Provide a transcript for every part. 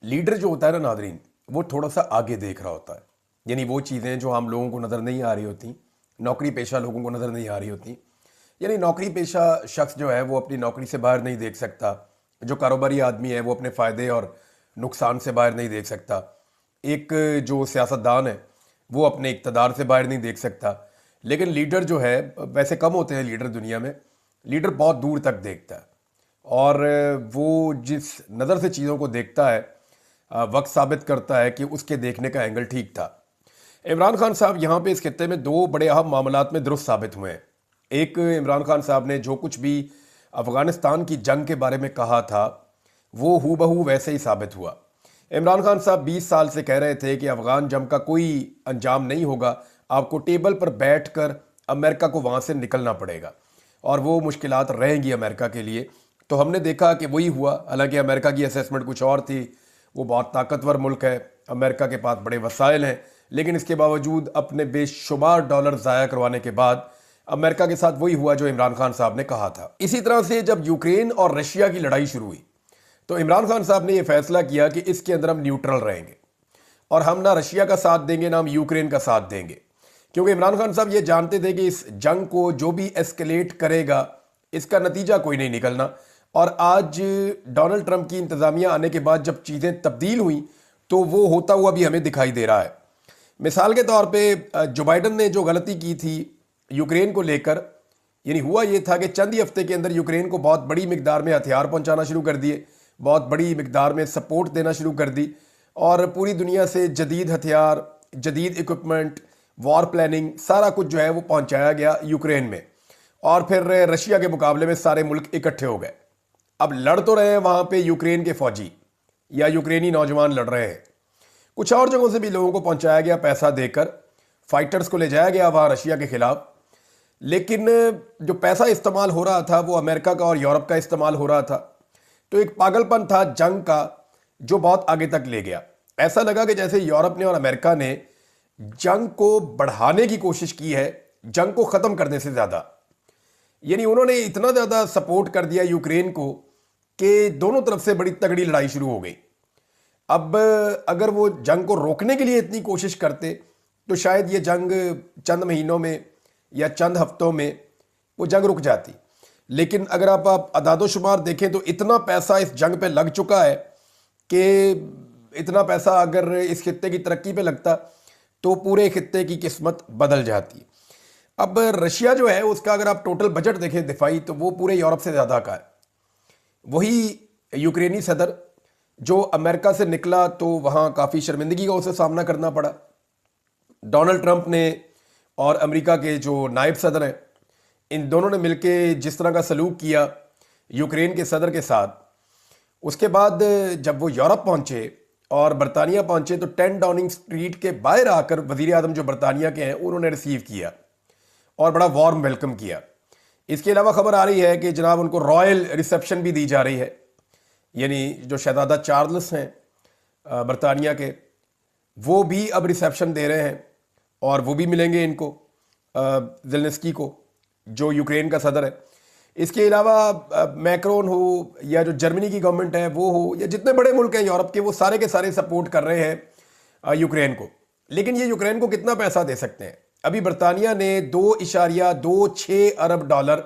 Leader जो होता है ना नादरीन, वो थोड़ा सा आगे देख रहा होता है। यानी वो चीज़ें जो हम लोगों को नज़र नहीं आ रही होती, नौकरी पेशा लोगों को नज़र नहीं आ रही होती। यानी नौकरी पेशा शख्स जो है वो अपनी नौकरी से बाहर नहीं देख सकता। जो कारोबारी आदमी है वो अपने फ़ायदे और नुकसान से बाहर नहीं देख सकता। एक जो सियासतदान है वो अपने इक़्तिदार से बाहर नहीं देख सकता। लेकिन लीडर जो है, वैसे कम होते हैं लीडर दुनिया में, लीडर बहुत दूर तक देखता है। और वो जिस नज़र से चीज़ों को देखता है, वक्त साबित करता है कि उसके देखने का एंगल ठीक था। इमरान खान साहब यहाँ पे इस खित्ते में दो बड़े अहम मामलात में दुरुस्त साबित हुए हैं। एक, इमरान खान साहब ने जो कुछ भी अफ़गानिस्तान की जंग के बारे में कहा था वो हूबहू वैसे ही साबित हुआ। इमरान खान साहब 20 साल से कह रहे थे कि अफ़गान जंग का कोई अंजाम नहीं होगा, आपको टेबल पर बैठकर अमेरिका को वहाँ से निकलना पड़ेगा और वो मुश्किलात रहेंगी अमेरिका के लिए। तो हमने देखा कि वही हुआ। हालांकि अमेरिका की असेसमेंट कुछ और थी, वो बहुत ताकतवर मुल्क है, अमेरिका के पास बड़े वसाइल हैं, लेकिन इसके बावजूद अपने बेशुमार डॉलर ज़ाया करवाने के बाद अमेरिका के साथ वही हुआ जो इमरान खान साहब ने कहा था। इसी तरह से जब यूक्रेन और रशिया की लड़ाई शुरू हुई तो इमरान खान साहब ने यह फैसला किया कि इसके अंदर हम न्यूट्रल रहेंगे और हम ना रशिया का साथ देंगे ना हम यूक्रेन का साथ देंगे, क्योंकि इमरान खान साहब ये जानते थे कि इस जंग को जो भी एस्केलेट करेगा इसका नतीजा कोई नहीं निकलना। और आज डोनाल्ड ट्रंप की इंतज़ामिया आने के बाद जब चीज़ें तब्दील हुई तो वो होता हुआ भी हमें दिखाई दे रहा है। मिसाल के तौर पे जो बाइडन ने जो गलती की थी यूक्रेन को लेकर, यानी हुआ ये था कि चंद ही हफ्ते के अंदर यूक्रेन को बहुत बड़ी मिकदार में हथियार पहुंचाना शुरू कर दिए, बहुत बड़ी मिकदार में सपोर्ट देना शुरू कर दी और पूरी दुनिया से जदीद हथियार, जदीद इक्विपमेंट, वॉर प्लानिंग, सारा कुछ जो है वो पहुंचाया गया यूक्रेन में। और फिर रशिया के मुकाबले में सारे मुल्क इकट्ठे हो गए। अब लड़ तो रहे हैं वहां पे यूक्रेन के फौजी या यूक्रेनी नौजवान लड़ रहे हैं, कुछ और जगहों से भी लोगों को पहुंचाया गया पैसा देकर, फाइटर्स को ले जाया गया वहां रशिया के खिलाफ। लेकिन जो पैसा इस्तेमाल हो रहा था वो अमेरिका का और यूरोप का इस्तेमाल हो रहा था। तो एक पागलपन था जंग का जो बहुत आगे तक ले गया। ऐसा लगा कि जैसे यूरोप ने और अमेरिका ने जंग को बढ़ाने की कोशिश की है जंग को ख़त्म करने से ज़्यादा। यानी उन्होंने इतना ज़्यादा सपोर्ट कर दिया यूक्रेन को कि दोनों तरफ से बड़ी तगड़ी लड़ाई शुरू हो गई। अब अगर वो जंग को रोकने के लिए इतनी कोशिश करते तो शायद ये जंग चंद महीनों में या चंद हफ्तों में वो जंग रुक जाती। लेकिन अगर आप अदादोशुमार देखें तो इतना पैसा इस जंग पे लग चुका है कि इतना पैसा अगर इस खित्ते की तरक्की पे लगता तो पूरे खित्ते की किस्मत बदल जाती। अब रशिया जो है उसका अगर आप टोटल बजट देखें दिफाई तो वो पूरे यूरोप से ज़्यादा का है। वही यूक्रेनी सदर जो अमेरिका से निकला तो वहाँ काफ़ी शर्मिंदगी का उसे सामना करना पड़ा। डोनाल्ड ट्रंप ने और अमेरिका के जो नायब सदर हैं, इन दोनों ने मिलके जिस तरह का सलूक किया यूक्रेन के सदर के साथ, उसके बाद जब वो यूरोप पहुंचे और बरतानिया पहुंचे तो 10 डाउनिंग स्ट्रीट के बाहर आकर वज़ीर आज़म जो बरतानिया के हैं उन्होंने रिसीव किया और बड़ा वार्म वेलकम किया। इसके अलावा खबर आ रही है कि जनाब उनको रॉयल रिसेप्शन भी दी जा रही है। यानी जो शहजादा चार्ल्स हैं बरतानिया के, वो भी अब रिसेप्शन दे रहे हैं और वो भी मिलेंगे इनको, ज़ेलेंस्की को, जो यूक्रेन का सदर है। इसके अलावा मैक्रोन हो या जो जर्मनी की गवर्नमेंट है वो हो या जितने बड़े मुल्क हैं यूरोप के, वो सारे के सारे सपोर्ट कर रहे हैं यूक्रेन को। लेकिन ये यूक्रेन को कितना पैसा दे सकते हैं? अभी बरतानिया ने 2.26 अरब डॉलर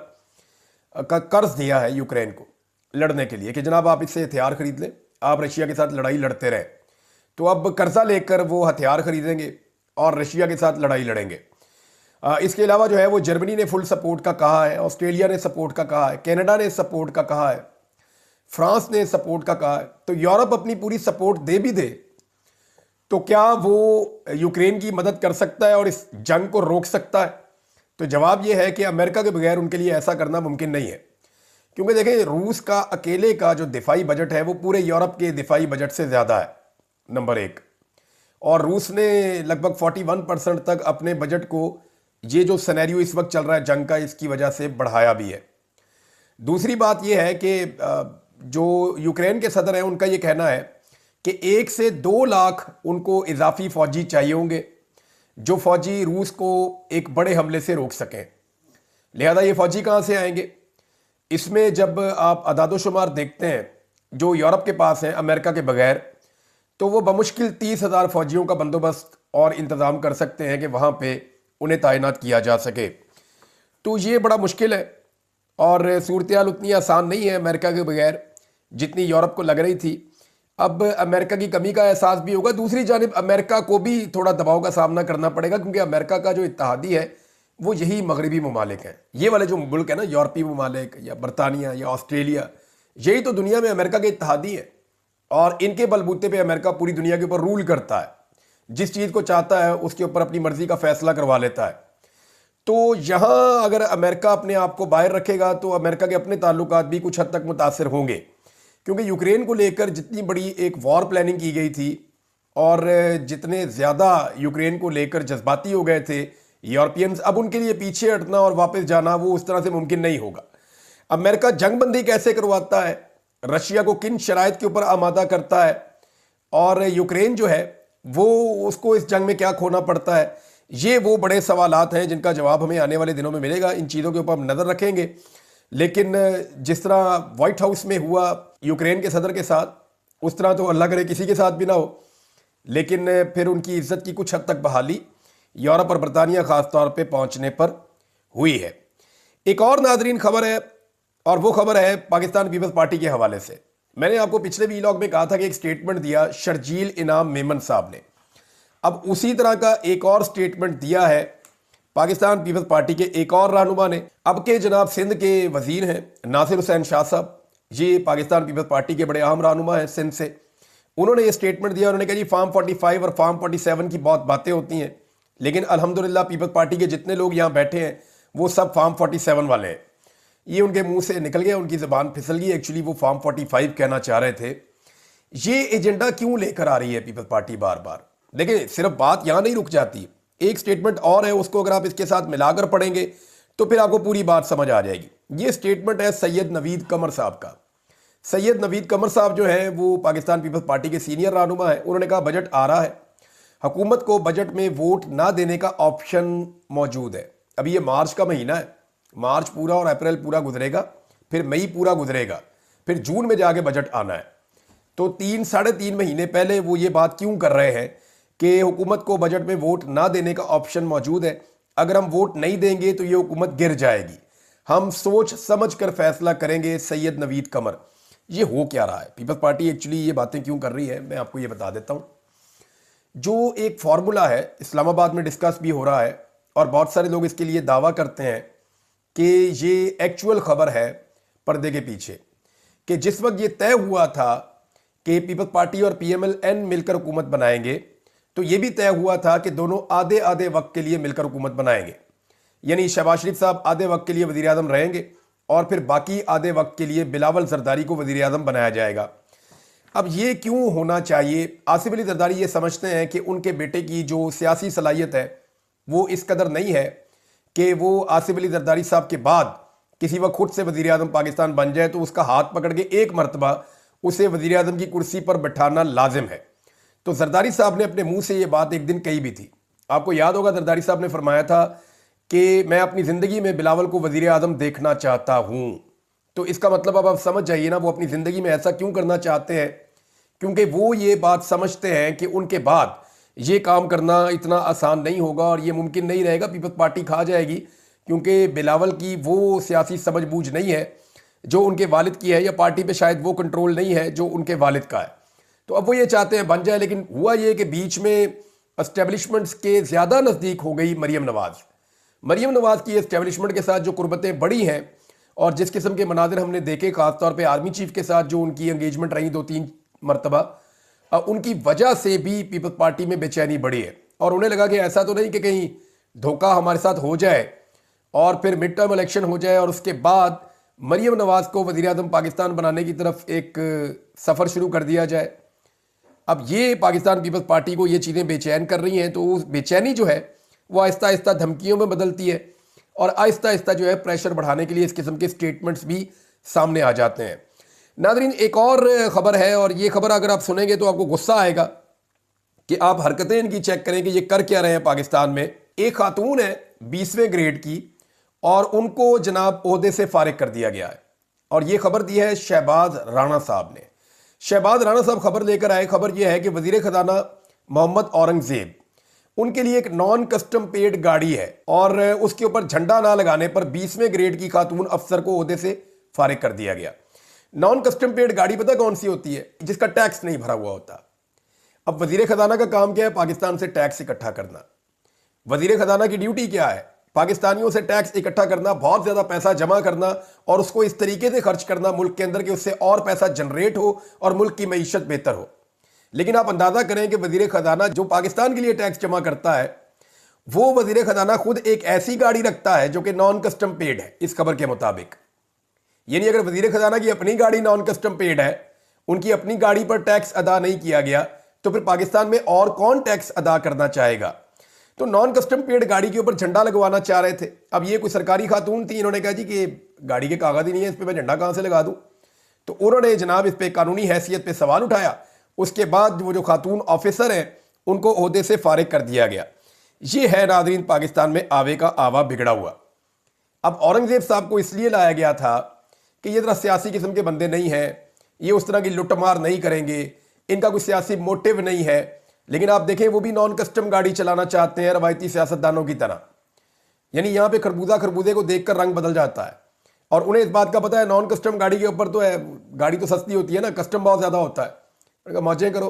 का कर्ज दिया है यूक्रेन को लड़ने के लिए कि जनाब आप इससे हथियार खरीद लें, आप रशिया के साथ लड़ाई लड़ते रहें। तो अब कर्जा लेकर वो हथियार खरीदेंगे और रशिया के साथ लड़ाई लड़ेंगे। इसके अलावा जो है वो जर्मनी ने फुल सपोर्ट का कहा है, ऑस्ट्रेलिया ने सपोर्ट का कहा है, कनाडा ने सपोर्ट का कहा है, फ्रांस ने सपोर्ट का कहा है। तो यूरोप अपनी पूरी सपोर्ट दे भी दे तो क्या वो यूक्रेन की मदद कर सकता है और इस जंग को रोक सकता है? तो जवाब ये है कि अमेरिका के बगैर उनके लिए ऐसा करना मुमकिन नहीं है। क्योंकि देखें, रूस का अकेले का जो दिफाई बजट है वो पूरे यूरोप के दिफाई बजट से ज़्यादा है, नंबर एक। और रूस ने लगभग 41% तक अपने बजट को, ये जो सिनेरियो इस वक्त चल रहा है जंग का, इसकी वजह से बढ़ाया भी है। दूसरी बात यह है कि जो यूक्रेन के सदर हैं उनका ये कहना है कि 1 से 2 लाख उनको इजाफी फौजी चाहिए होंगे जो फौजी रूस को एक बड़े हमले से रोक सकें। लिहाजा ये फौजी कहाँ से आएंगे? इसमें जब आप अदादोशुमार देखते हैं जो यूरोप के पास हैं अमेरिका के बगैर, तो वो बमुश्किल 30,000 फौजियों का बंदोबस्त और इंतज़ाम कर सकते हैं कि वहाँ पे उन्हें तैनात किया जा सके। तो ये बड़ा मुश्किल है और सूरत हाल उतनी आसान नहीं है अमेरिका के बगैर जितनी यूरोप को लग रही थी। अब अमेरिका की कमी का एहसास भी होगा, दूसरी जानिब अमेरिका को भी थोड़ा दबाव का सामना करना पड़ेगा, क्योंकि अमेरिका का जो इत्तेहादी है वो यही मगरबी ममालिक हैं। ये वाले जो मुल्क है ना, यूरोपीय ममालिक या बरतानिया या ऑस्ट्रेलिया, यही तो दुनिया में अमेरिका के इत्तेहादी है और इनके बलबूते पे अमेरिका पूरी दुनिया के ऊपर रूल करता है। जिस चीज़ को चाहता है उसके ऊपर अपनी मर्जी का फैसला करवा लेता है। तो यहाँ अगर अमेरिका अपने आप को बाहर रखेगा तो अमेरिका के अपने ताल्लुकात भी कुछ हद तक मुतासर होंगे, क्योंकि यूक्रेन को लेकर जितनी बड़ी एक वॉर प्लानिंग की गई थी और जितने ज़्यादा यूक्रेन को लेकर जज्बाती हो गए थे यूरोपियंस, अब उनके लिए पीछे हटना और वापस जाना वो उस तरह से मुमकिन नहीं होगा। अमेरिका जंगबंदी कैसे करवाता है, रशिया को किन शराइत के ऊपर आमादा करता है और यूक्रेन जो है वो उसको इस जंग में क्या खोना पड़ता है, ये वो बड़े सवालात हैं जिनका जवाब हमें आने वाले दिनों में मिलेगा। इन चीज़ों के ऊपर हम नज़र रखेंगे। लेकिन जिस तरह व्हाइट हाउस में हुआ यूक्रेन के सदर के साथ, उस तरह तो अल्लाह करे किसी के साथ भी ना हो। लेकिन फिर उनकी इज्जत की कुछ हद तक बहाली यूरोप और बरतानिया ख़ास तौर पे पहुंचने पर हुई है। एक और नाजरीन खबर है और वो खबर है पाकिस्तान पीपल्स पार्टी के हवाले से। मैंने आपको पिछले वीलॉग में कहा था कि एक स्टेटमेंट दिया शर्जील इनाम मेमन साहब ने। अब उसी तरह का एक और स्टेटमेंट दिया है पाकिस्तान पीपल्स पार्टी के एक और रहनुमा ने। अब के जनाब सिंध के वजीर हैं नासिर हुसैन शाह साहब, ये पाकिस्तान पीपल्स पार्टी के बड़े अहम रहनुमा हैं सिंध से। उन्होंने ये स्टेटमेंट दिया। उन्होंने कहा जी फार्म 45 और फार्म 47 की बहुत बातें होती हैं, लेकिन अल्हम्दुलिल्लाह पीपल्स पार्टी के जितने लोग यहाँ बैठे हैं वो सब फार्म 47 वाले हैं। ये उनके मुंह से निकल गया, उनकी ज़बान फिसल गई। एक्चुअली वो फार्म 45 कहना चाह रहे थे। ये एजेंडा क्यों लेकर आ रही है पीपल्स पार्टी बार बार? देखिए, सिर्फ बात यहाँ नहीं रुक जाती, एक स्टेटमेंट और है, उसको अगर आप इसके साथ मिलाकर पढ़ेंगे तो फिर आपको पूरी बात समझ आ जाएगी। ये स्टेटमेंट है सैयद नवीद कमर साहब का। सैयद नवीद कमर साहब जो है वो पाकिस्तान पीपल्स पार्टी के सीनियर रहनुमा है। उन्होंने कहा बजट आ रहा है, हुकूमत को बजट में वोट ना देने का ऑप्शन मौजूद है। अभी ये मार्च का महीना है, मार्च पूरा और अप्रैल पूरा गुजरेगा, फिर मई पूरा गुजरेगा, फिर जून में जाके बजट आना है। तो 3-3.5 महीने पहले वो ये बात क्यों कर रहे हैं कि हुकूमत को बजट में वोट ना देने का ऑप्शन मौजूद है, अगर हम वोट नहीं देंगे तो ये हुकूमत गिर जाएगी, हम सोच समझ कर फैसला करेंगे। सैयद नवीद कमर, ये हो क्या रहा है? पीपल्स पार्टी एक्चुअली ये बातें क्यों कर रही है, मैं आपको ये बता देता हूँ। जो एक फार्मूला है इस्लामाबाद में डिस्कस भी हो रहा है और बहुत सारे लोग इसके लिए दावा करते हैं कि ये एक्चुअल खबर है पर्दे के पीछे, कि जिस वक्त ये तय हुआ था कि पीपल्स पार्टी और PMLN मिलकर हुकूमत बनाएंगे, तो ये भी तय हुआ था कि दोनों आधे आधे वक्त के लिए मिलकर हुकूमत बनाएंगे। यानी शहबाज शरीफ साहब आधे वक्त के लिए वज़ीर आज़म रहेंगे और फिर बाकी आधे वक्त के लिए बिलावल जरदारी को वज़ीर आज़म बनाया जाएगा। अब ये क्यों होना चाहिए? आसिफ अली जरदारी ये समझते हैं कि उनके बेटे की जो सियासी सलाहियत है वो इस कदर नहीं है कि वो आसिफ अली जरदारी साहब के बाद किसी वक्त खुद से वज़ीर आज़म पाकिस्तान बन जाए तो उसका हाथ पकड़ के एक मरतबा उसे वज़ीर आज़म की कुर्सी पर बैठाना लाजिम है। तो जरदारी साहब ने अपने मुंह से ये बात एक दिन कही भी थी। आपको याद होगा जरदारी साहब ने फरमाया था कि मैं अपनी ज़िंदगी में बिलावल को वज़ीर आज़म देखना चाहता हूँ। तो इसका मतलब अब आप समझ जाइए ना, वो अपनी ज़िंदगी में ऐसा क्यों करना चाहते हैं, क्योंकि वो ये बात समझते हैं कि उनके बाद ये काम करना इतना आसान नहीं होगा और ये मुमकिन नहीं रहेगा, पीपल्स पार्टी खा जाएगी, क्योंकि बिलावल की वो सियासी समझबूझ नहीं है जो उनके वालिद की है, या पार्टी पे शायद वो कंट्रोल नहीं है जो उनके वालिद का है। तो अब वो ये चाहते हैं बन जाए। लेकिन हुआ ये कि बीच में एस्टेब्लिशमेंट्स के ज़्यादा नज़दीक हो गई मरीम नवाज़। मरीम नवाज़ की एस्टेब्लिशमेंट के साथ जो कुर्बतें बड़ी हैं और जिस किस्म के मनाजिर हमने देखे, ख़ासतौर पर आर्मी चीफ के साथ जो उनकी एंगेजमेंट रही 2-3 मरतबा, उनकी वजह से भी पीपल्स पार्टी में बेचैनी बढ़ी है। और उन्हें लगा कि ऐसा तो नहीं कि कहीं धोखा हमारे साथ हो जाए और फिर मिड टर्म इलेक्शन हो जाए और उसके बाद मरीम नवाज़ को वज़ीर आज़म पाकिस्तान बनाने की तरफ एक सफ़र शुरू कर दिया जाए। अब ये पाकिस्तान पीपल्स पार्टी को ये चीज़ें बेचैन कर रही हैं, तो उस बेचैनी जो है वो आहिस्ता आहिस्ता धमकियों में बदलती है और आहिस्ता आहिस्ता जो है प्रेशर बढ़ाने के लिए इस किस्म के स्टेटमेंट्स भी सामने आ जाते हैं। नाज़रीन, एक और ख़बर है और ये खबर अगर आप सुनेंगे तो आपको गुस्सा आएगा कि आप हरकतें इनकी चेक करें कि ये कर क्या रहे हैं पाकिस्तान में। एक खातून है 20वें ग्रेड की और उनको जनाब ओहदे से फारिग कर दिया गया है और ये खबर दी है शहबाज राणा साहब ने। शहबाज राणा साहब खबर लेकर आए। खबर यह है कि वजीर खजाना मोहम्मद औरंगजेब, उनके लिए एक नॉन कस्टम पेड गाड़ी है और उसके ऊपर झंडा ना लगाने पर 20वें ग्रेड की खातून अफसर को ओहदे से फारिग कर दिया गया। नॉन कस्टम पेड गाड़ी पता कौन सी होती है? जिसका टैक्स नहीं भरा हुआ होता। अब वजीर खजाना का काम क्या है? पाकिस्तान से टैक्स इकट्ठा करना। वजीर खजाना की ड्यूटी क्या है? पाकिस्तानियों से टैक्स इकट्ठा करना, बहुत ज्यादा पैसा जमा करना और उसको इस तरीके से खर्च करना मुल्क के अंदर कि उससे और पैसा जनरेट हो और मुल्क की मईशत बेहतर हो। लेकिन आप अंदाजा करें कि वजीर खजाना जो पाकिस्तान के लिए टैक्स जमा करता है, वो वजीर खजाना खुद एक ऐसी गाड़ी रखता है जो कि नॉन कस्टम पेड है इस खबर के मुताबिक। यानी अगर वजीर खजाना की अपनी गाड़ी नॉन कस्टम पेड है, उनकी अपनी गाड़ी पर टैक्स अदा नहीं किया गया, तो फिर पाकिस्तान में और कौन टैक्स अदा करना चाहेगा? तो नॉन कस्टम पेड गाड़ी के ऊपर झंडा लगवाना चाह रहे थे। अब ये कोई सरकारी खातून थी, इन्होंने कहा जी कि गाड़ी के कागज ही नहीं है, इस पर मैं झंडा कहां से लगा दूं? तो उन्होंने जनाब इस पे कानूनी हैसियत पे सवाल उठाया। उसके बाद वो जो खातून ऑफिसर हैं उनको ओहदे से फारिग कर दिया गया। ये है नाजरीन पाकिस्तान में आवे का आवा बिगड़ा हुआ। अब औरंगजेब साहब को इसलिए लाया गया था कि ये जरा सियासी किस्म के बंदे नहीं हैं, ये उस तरह की लुटमार नहीं करेंगे, इनका कोई सियासी मोटिव नहीं है। लेकिन आप देखें वो भी नॉन कस्टम गाड़ी चलाना चाहते हैं रवायती सियासतदानों की तरह। यानी यहां पे खरबूजे को देखकर रंग बदल जाता है और उन्हें इस बात का पता है नॉन कस्टम गाड़ी के ऊपर तो है, गाड़ी तो सस्ती होती है ना, कस्टम बहुत ज्यादा होता है। मौजें करो,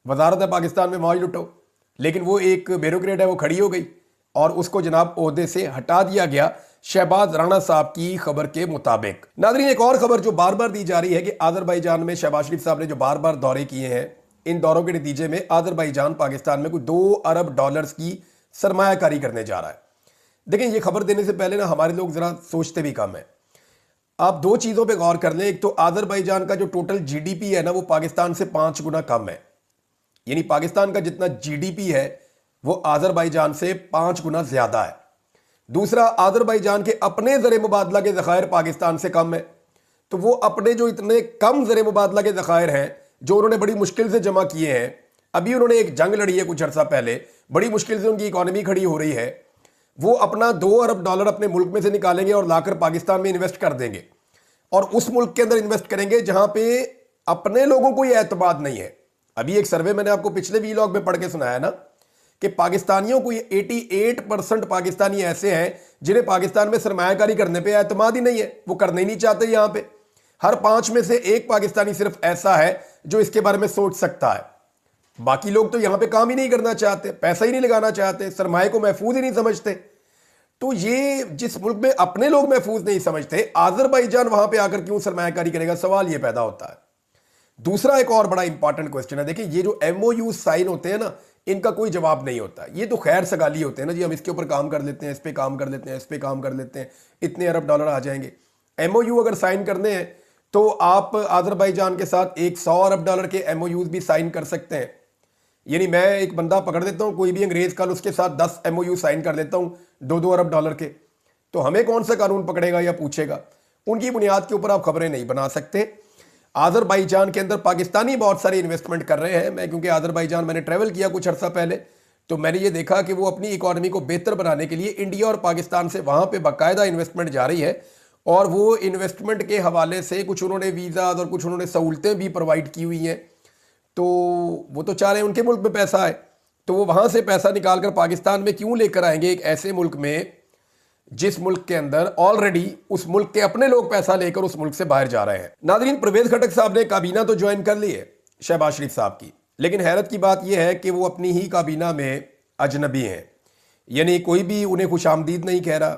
वजारत है पाकिस्तान में, मौज लुटो। लेकिन वो एक ब्यूरोक्रेट है, वो खड़ी हो गई और उसको जनाब ओहदे से हटा दिया गया शहबाज राणा साहब की खबर के मुताबिक। नाज़रीन एक और खबर जो बार बार दी जा रही है कि आज़रबाईजान में शहबाज शरीफ साहब ने जो बार बार दौरे किए हैं, इन दौरों के नतीजे में आज़रबाईजान पाकिस्तान में कुछ $2 अरब की सरमायाकारी करने जा रहा है। देखें ये खबर देने से पहले ना हमारे लोग जरा सोचते भी कम है। आप दो चीजों पे गौर कर लें। एक तो आज़रबाईजान का जो टोटल जीडीपी है ना, वो पाकिस्तान से 5 गुना कम है। यानी पाकिस्तान का जितना जीडीपी है वो आज़रबाईजान से 5 गुना ज्यादा है। दूसरा, आज़रबाईजान के अपने ज़र मुबादला के ज़खायर पाकिस्तान से कम है। तो वो अपने जो इतने कम ज़र मुबादला के ज़खायर हैं जो उन्होंने बड़ी मुश्किल से जमा किए हैं, अभी उन्होंने एक जंग लड़ी है कुछ अर्सा पहले, बड़ी मुश्किल से उनकी इकॉनमी खड़ी हो रही है, वो अपना $2 अरब अपने मुल्क में से निकालेंगे और लाकर पाकिस्तान में इन्वेस्ट कर देंगे और उस मुल्क के अंदर इन्वेस्ट करेंगे जहां पे अपने लोगों को यह एतमाद नहीं है। अभी एक सर्वे मैंने आपको पिछले वीलॉग में पढ़ के सुनाया ना कि पाकिस्तानियों को 88% पाकिस्तानी ऐसे हैं जिन्हें पाकिस्तान में सरमायाकारी करने पे एतमाद ही नहीं है, वो करने ही नहीं चाहते। यहां पे हर 5 में से एक पाकिस्तानी सिर्फ ऐसा है जो इसके बारे में सोच सकता है। बाकी लोग तो यहां पे काम ही नहीं करना चाहते, पैसा ही नहीं लगाना चाहते, सरमाए को महफूज ही नहीं समझते। तो ये जिस मुल्क में अपने लोग महफूज नहीं समझते, आज़रबाईजान वहां पे आकर क्यों सरमायाकारी करेगा, सवाल ये पैदा होता है। दूसरा एक और बड़ा इंपॉर्टेंट क्वेश्चन है। देखिए ये जो MOU साइन होते हैं ना, इनका कोई जवाब नहीं होता। ये तो खैर सगाली होते हैं ना जी, हम इसके ऊपर काम कर लेते हैं, इस पे काम कर लेते हैं, इस पे काम कर लेते हैं, इतने $1 अरब आ जाएंगे। MOU अगर साइन करने हैं तो आप आज़रबाईजान के साथ एक $100 अरब के MOUs भी साइन कर सकते हैं। यानी मैं एक बंदा पकड़ देता हूं, कोई भी अंग्रेज, कल उसके साथ 10 MOU साइन कर देता हूं $2 अरब के, तो हमें कौन सा कानून पकड़ेगा या पूछेगा? उनकी बुनियाद के ऊपर आप खबरें नहीं बना सकते। आज़रबाईजान के अंदर पाकिस्तानी बहुत सारे इन्वेस्टमेंट कर रहे हैं। मैं क्योंकि आज़रबाईजान मैंने ट्रैवल किया कुछ अर्सा पहले, तो मैंने ये देखा कि वो अपनी इकोनॉमी को बेहतर बनाने के लिए इंडिया और पाकिस्तान से वहां पे बाकायदा इन्वेस्टमेंट जा रही है और वो इन्वेस्टमेंट के हवाले से कुछ उन्होंने वीज़ा और कुछ उन्होंने सहूलतें भी प्रोवाइड की हुई हैं। तो वो तो चाह रहे हैं उनके मुल्क में पैसा आए, तो वो वहां से पैसा निकाल कर पाकिस्तान में क्यों लेकर आएंगे, एक ऐसे मुल्क में जिस मुल्क के अंदर ऑलरेडी उस मुल्क के अपने लोग पैसा लेकर उस मुल्क से बाहर जा रहे हैं। नाज़रीन परवेज खटक साहब ने काबीना तो ज्वाइन कर ली है शहबाज शरीफ साहब की, लेकिन हैरत की बात यह है कि वो अपनी ही काबीना में अजनबी हैं। यानी कोई भी उन्हें खुशामदीद नहीं कह रहा,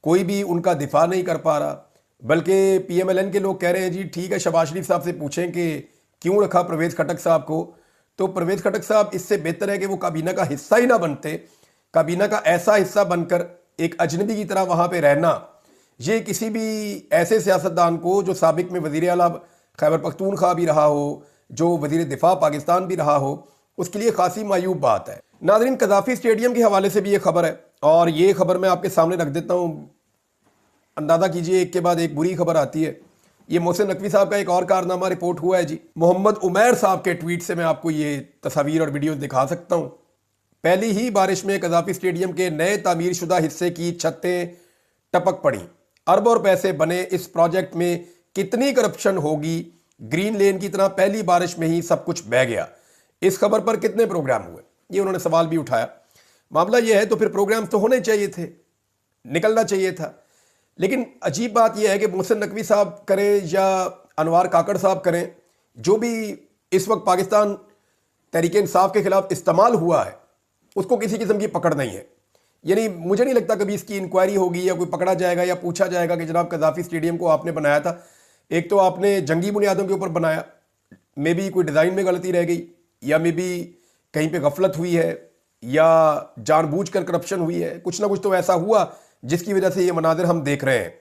कोई भी उनका दिफा नहीं कर पा रहा, बल्कि PMLN के लोग कह रहे हैं जी ठीक है, शहबाज शरीफ साहब से पूछें कि क्यों रखा परवेज खटक साहब को। तो परवेज खटक साहब इससे बेहतर है कि वो काबीना का हिस्सा ही ना बनते। काबीना का ऐसा हिस्सा बनकर एक अजनबी की तरह वहां पे रहना, ये किसी भी ऐसे सियासतदान को जो साबिक में वजीर आला खैबर पख्तूनख्वा भी रहा हो, जो वजीर दिफा पाकिस्तान भी रहा हो, उसके लिए खासी मायूब बात है। नाज़रीन कदाफी स्टेडियम के हवाले से भी ये खबर है और ये खबर मैं आपके सामने रख देता हूँ। अंदाजा कीजिए एक के बाद एक बुरी खबर आती है। ये मोहसिन नकवी साहब का एक और कारनामा रिपोर्ट हुआ है जी। मोहम्मद उमैर साहब के ट्वीट से मैं आपको ये तस्वीर और वीडियो दिखा सकता हूँ। पहली ही बारिश में कदाफी स्टेडियम के नए तामीर शुदा हिस्से की छतें टपक पड़ी। अरबों पैसे बने इस प्रोजेक्ट में कितनी करप्शन होगी ग्रीन लेन की तरह पहली बारिश में ही सब कुछ बह गया। इस खबर पर कितने प्रोग्राम हुए, ये उन्होंने सवाल भी उठाया। मामला ये है तो फिर प्रोग्राम तो होने चाहिए थे, निकलना चाहिए था। लेकिन अजीब बात यह है कि मोहसिन नकवी साहब करें या अनवार काकड़ साहब करें, जो भी इस वक्त पाकिस्तान तहरीक इंसाफ के खिलाफ इस्तेमाल हुआ है उसको किसी किस्म की पकड़ नहीं है। यानी मुझे नहीं लगता कभी इसकी इंक्वायरी होगी या कोई पकड़ा जाएगा या पूछा जाएगा कि जनाब कज़ाफ़ी स्टेडियम को आपने बनाया था, एक तो आपने जंगी बुनियादों के ऊपर बनाया, मे बी कोई डिज़ाइन में गलती रह गई, या मे बी कहीं पे गफलत हुई है, या जानबूझकर करप्शन हुई है, कुछ ना कुछ तो ऐसा हुआ जिसकी वजह से ये मनाजिर हम देख रहे हैं।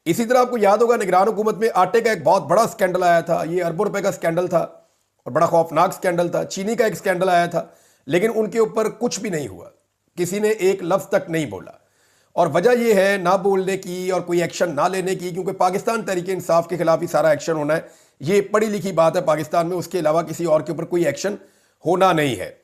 इसी तरह आपको याद होगा निगरान हुकूमत में आटे का एक बहुत बड़ा स्कैंडल आया था, ये अरबों रुपए का स्कैंडल था और बड़ा खौफनाक स्कैंडल था। चीनी का एक स्कैंडल आया था, लेकिन उनके ऊपर कुछ भी नहीं हुआ, किसी ने एक लफ्ज तक नहीं बोला। और वजह यह है ना बोलने की और कोई एक्शन ना लेने की, क्योंकि पाकिस्तान तहरीक इंसाफ के खिलाफ ही सारा एक्शन होना है। ये पढ़ी लिखी बात है पाकिस्तान में, उसके अलावा किसी और के ऊपर कोई एक्शन होना नहीं है।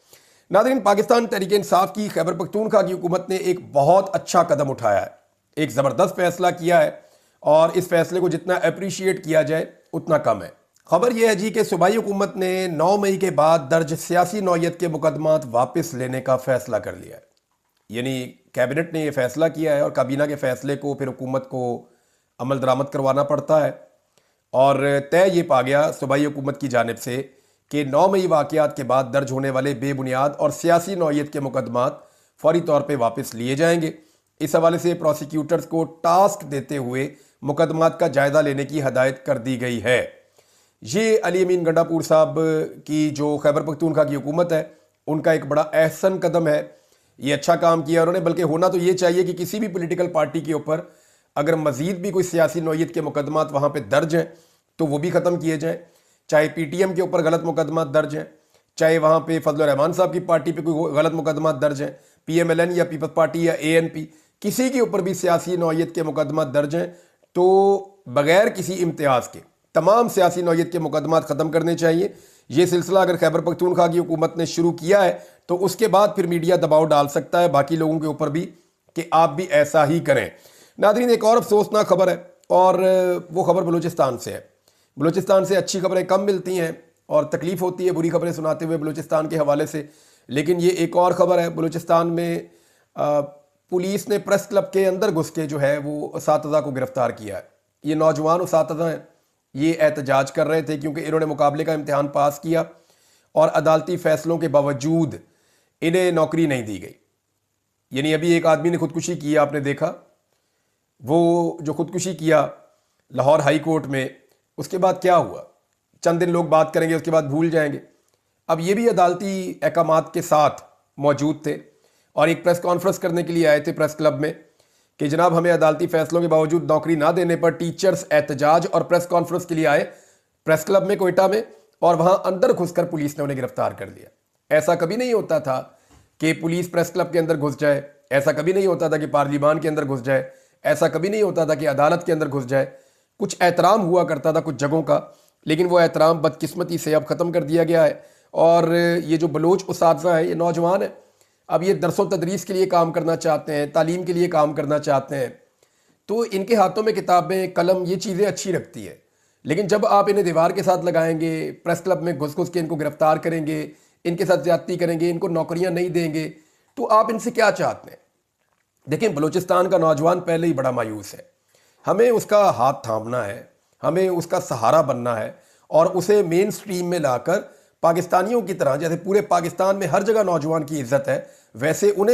नाज़रीन, पाकिस्तान तहरीक इंसाफ की खैबर पख्तूनख्वा की हुकूमत ने एक बहुत अच्छा कदम उठाया है, एक ज़बरदस्त फैसला किया है, और इस फैसले को जितना अप्रिशिएट किया जाए उतना कम है। खबर यह है जी कि सूबाई हुकूमत ने 9 मई के बाद दर्ज सियासी नौयत के मुकदमात वापस लेने का फैसला कर लिया है। यानी कैबिनेट ने यह फैसला किया है और काबीना के फैसले को फिर हुकूमत को अमल दरामद करवाना पड़ता है। और तय ये पा गया सूबाई हुकूमत की जानिब से कि 9 मई वाक़यात के बाद दर्ज होने वाले बेबुनियाद और सियासी नौयत के मुकदमात फौरी तौर पर वापस लिए जाएंगे। इस हवाले से प्रोसिक्यूटर्स को टास्क देते हुए मुकदमात का जायज़ा लेने की हदायत कर दी गई है। ये अली अमीन गंडापुर साहब की जो खैबर पख्तूनख्वा की हुकूमत है उनका एक बड़ा अहसन कदम है। ये अच्छा काम किया उन्होंने, बल्कि होना तो ये चाहिए कि किसी भी पॉलिटिकल पार्टी के ऊपर अगर मज़ीद भी कोई सियासी नौयत के मुकदमात वहाँ पे दर्ज हैं तो वो भी ख़त्म किए जाएँ। चाहे PTM के ऊपर गलत मुकदमात दर्ज हैं, चाहे वहाँ पे फजलुर रहमान साहब की पार्टी पे कोई गलत मुकदमात दर्ज हैं, PMLN या पीपल्स पार्टी या ANP, किसी के ऊपर भी सियासी नौयत के मुकदमात दर्ज हैं तो बग़ैर किसी इम्तियाज़ के तमाम सियासी नौयत के मुकदमात ख़त्म करने चाहिए। ये सिलसिला अगर खैबर पख्तूनख्वा की हुकूमत ने शुरू किया है तो उसके बाद फिर मीडिया दबाव डाल सकता है बाकी लोगों के ऊपर भी कि आप भी ऐसा ही करें। नाज़रीन, एक और अफसोसनाक खबर है और वो खबर बलूचिस्तान से है। बलूचिस्तान से अच्छी खबरें कम मिलती हैं और तकलीफ़ होती है बुरी खबरें सुनाते हुए बलूचिस्तान के हवाले से, लेकिन ये एक और ख़बर है। बलूचिस्तान में पुलिस ने प्रेस क्लब के अंदर घुस के जो है वो उसातिज़ा को गिरफ़्तार किया है। ये नौजवान उसातिज़ा हैं, ये एहतजाज कर रहे थे क्योंकि इन्होंने मुकाबले का इम्तिहान पास किया और अदालती फ़ैसलों के बावजूद इन्हें नौकरी नहीं दी गई। यानी अभी एक आदमी ने खुदकुशी की, आपने देखा, वो जो खुदकुशी किया लाहौर हाई कोर्ट में, उसके बाद क्या हुआ, चंद दिन लोग बात करेंगे उसके बाद भूल जाएंगे। अब ये भी अदालती अहकामात के साथ मौजूद थे और एक प्रेस कॉन्फ्रेंस करने के लिए आए थे प्रेस क्लब में कि जनाब हमें अदालती फैसलों के बावजूद नौकरी ना देने पर टीचर्स एहतजाज और प्रेस कॉन्फ्रेंस के लिए आए प्रेस क्लब में कोयटा में, और वहां अंदर घुसकर पुलिस ने उन्हें गिरफ्तार कर लिया। ऐसा कभी नहीं होता था कि पुलिस प्रेस क्लब के अंदर घुस जाए, ऐसा कभी नहीं होता था कि पार्लियामान के अंदर घुस जाए, ऐसा कभी नहीं होता था कि अदालत के अंदर घुस जाए। कुछ एहतराम हुआ करता था कुछ जगहों का, लेकिन वो एहतराम बदकिस्मती से अब ख़त्म कर दिया गया है। और ये जो बलोच उसातिज़ा है, ये नौजवान है, अब ये दरसो तदरीस के लिए काम करना चाहते हैं, तालीम के लिए काम करना चाहते हैं, तो इनके हाथों में किताबें, कलम, ये चीज़ें अच्छी लगती है। लेकिन जब आप इन्हें दीवार के साथ लगाएंगे, प्रेस क्लब में घुस घुस के इनको गिरफ्तार करेंगे, इनके साथ ज्यादती करेंगे, इनको नौकरियां नहीं देंगे, तो आप इनसे क्या चाहते हैं? देखिए, बलूचिस्तान का नौजवान पहले ही बड़ा मायूस है। हमें उसका हाथ थामना है, हमें उसका सहारा बनना है और उसे मेन स्ट्रीम में लाकर पाकिस्तानियों की तरह, जैसे पूरे पाकिस्तान में हर जगह नौजवान की इज्जत है, वैसे उन्हें